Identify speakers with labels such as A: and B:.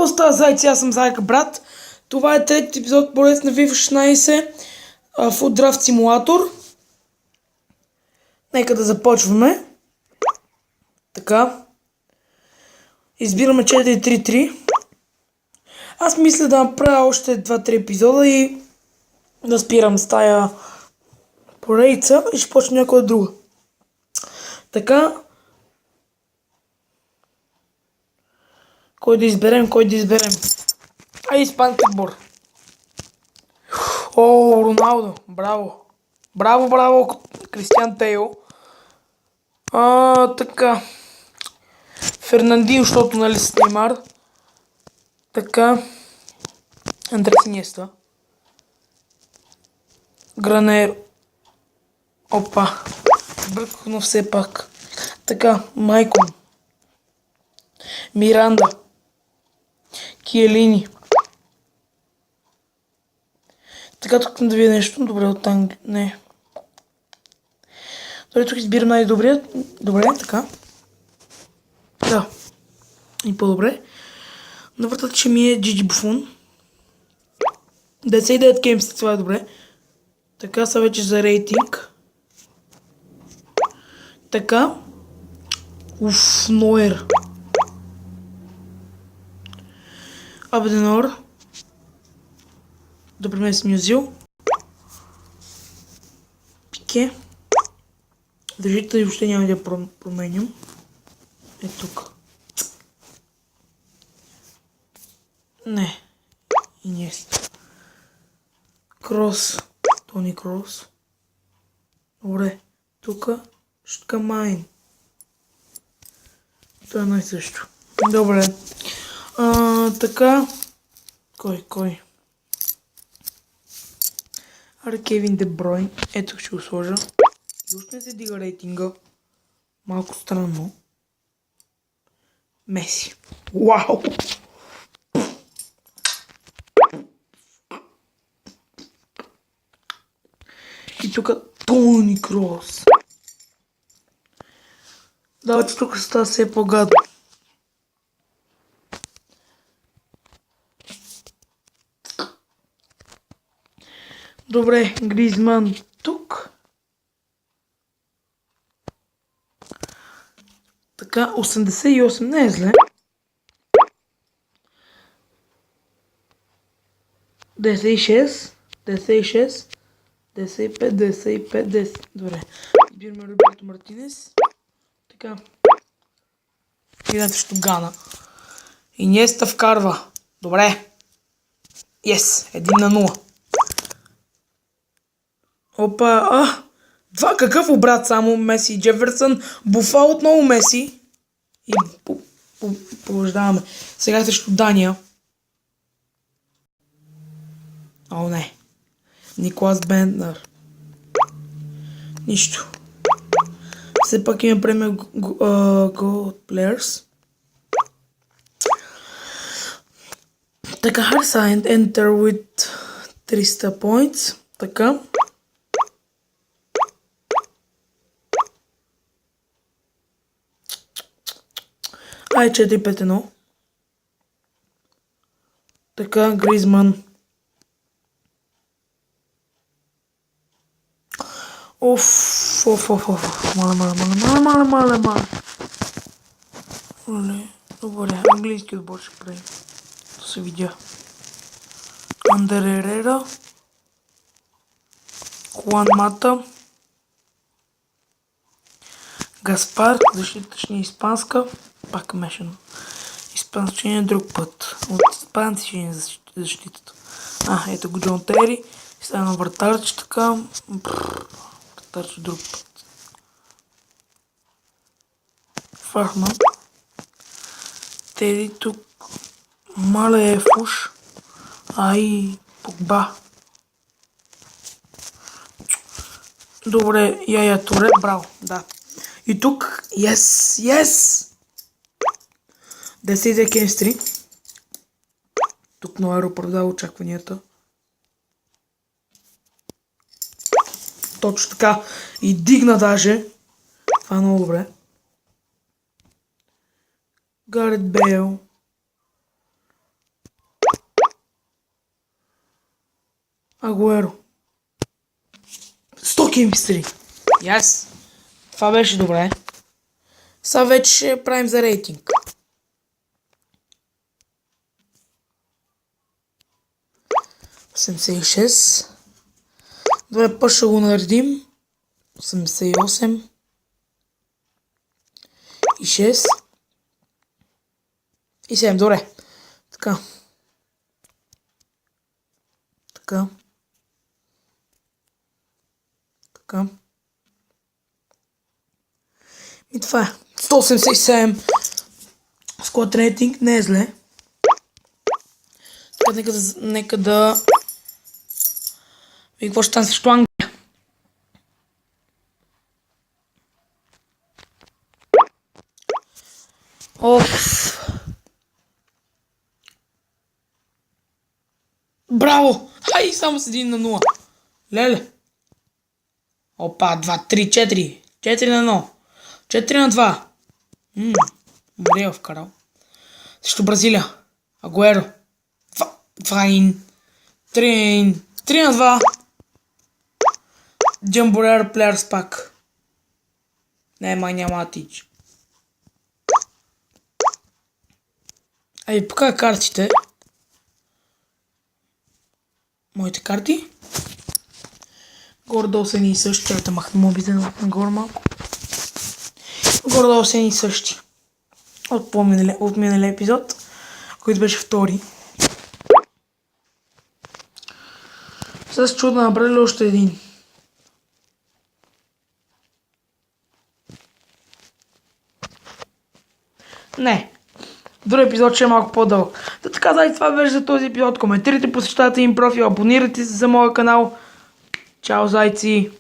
A: Какво става, зайци? Аз съм Зайка, брат. Това е трети епизод поред на FIFA 16 Food Draft Simulator. Нека да започваме. Така. Избираме 4-3-3. Аз мисля да направя още 2-3 епизода и да спирам с тая поредица и ще почне някоя друга. Така. Кой да изберем? Испански отбор. О, Роналдо. Браво. Браво, Кристиан Тейл. Така. Фернандинho, защото нали с Неймар. Така. Андрес Иньеста. Гранер. Опа. Бърках, но все пак. Така, Майкон. Миранда. Киелини. Така, тук да видя нещо. Добре, от Англия. Не. Добре, тук избирам най-добрият. Добре, така. Да. И по-добре. На вратата ще ми е Джиджи Буфон. 99 геймс, това е добре. Така, са вече за рейтинг. Така. Нойер. Абденор. Да преместим Юзил. Пике. Държите и въобще няма да променям. Е тук. Не. Иньеста. Крос. Тони Крос. Добре. Тука. Шткамайн. Това е най-също. Добре. Така. Кой? Кевин Де Бройн. Ето ще го сложа. Защо не се дига рейтинга? Малко странно. Меси. Вау! И тук Тони Крос. Да, че тук става все по-гадно. Добре, Гризман тук. Така, 88 не е зле. 96, 95, 10. Добре. Избираме Роберто Мартинес. Така. Идем срещу Гана. Иньеста вкарва. Добре. Yes, 1-0. Опа, два какъв обрат само Меси и Джеферсън. Буфа отново Меси. И побеждаваме. Сега срещу Дания. О, не. Никлас Бентнер. Нищо. Все пак има премия Gold Players. Така, Харсайн enter with 300 points. Така. Ай, 4-5-1. Така, Гризман. Маля. Добре, английски отбор ще прави. Да се видя. Андер Ерера. Хуан Мата. Гаспар, защитата ни испанска. Пак мешано. Испански е друг път. От испанци ще е защитата. Ето го Джон Тери. Стана вратарч така. Вратарч друг път. Фарман. Тери тук. Мале е Фуш. Ай, Погба. Добре, Яя Туре, браво, да. И тук, yes! 10 кемстри. Тук Нойер оправдава очакванията. Точно така. И дигна даже. Това е много добре. Гарет Бейл. Агуеро. 100 кемистри. Яс. Това беше добре. Сега вече ще правим за рейтинг. ...86. Добре, път ще го наредим. 88. И 6. И 7. Добре. Така. Така. Така. И това е. 187. Squad рейтинг не е зле. Така, нека да... И какво ще стане срещу Англия? Оф. Браво! Хай, само с 1 на 0. Леле. Опа, 2, 3, 4. 4 на 1. 4 на 2. Добре вкарал. Срещу Бразилия. Агуеро. 2 3 на 2. Джамборер плеерс пак. Не, май няма да тич. Ай, покажа картите. Моите карти. Горе-долу са ни и същи. Трябва да махна мобите нагоре малко. Горе-долу са ни и същи. От миналия епизод, който беше втори. Сега се чудо да направили още един. Не. Друг епизод ще е малко по-дълъг. Да така, зайци, това беше за този епизод. Коментирайте, посещавайте им профил, абонирайте се за моя канал. Чао, зайци!